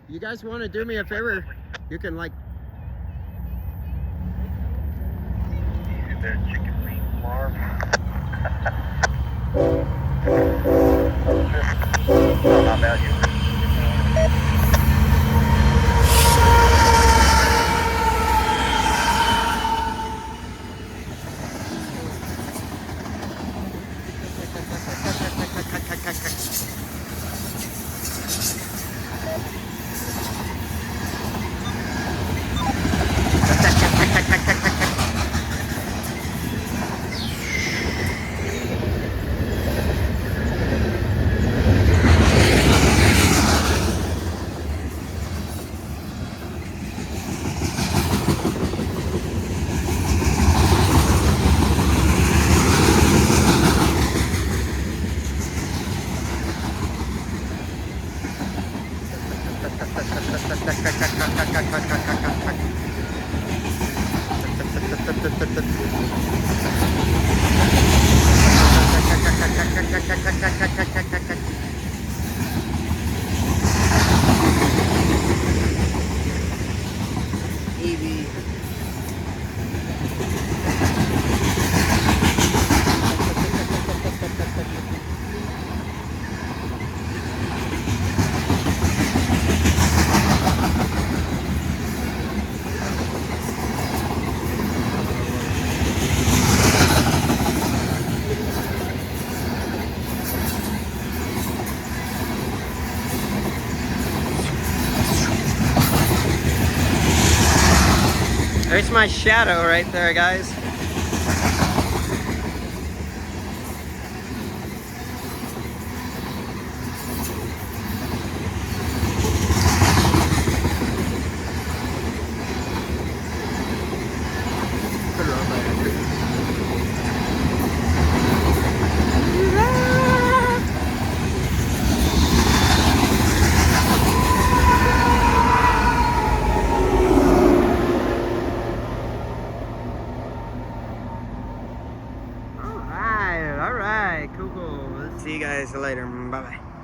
You guys want to do me a favor? You can like. Easy there, chicken wing farm. No, not bad, you. There's my shadow right there, guys. All right, cool. See you guys later. Bye bye.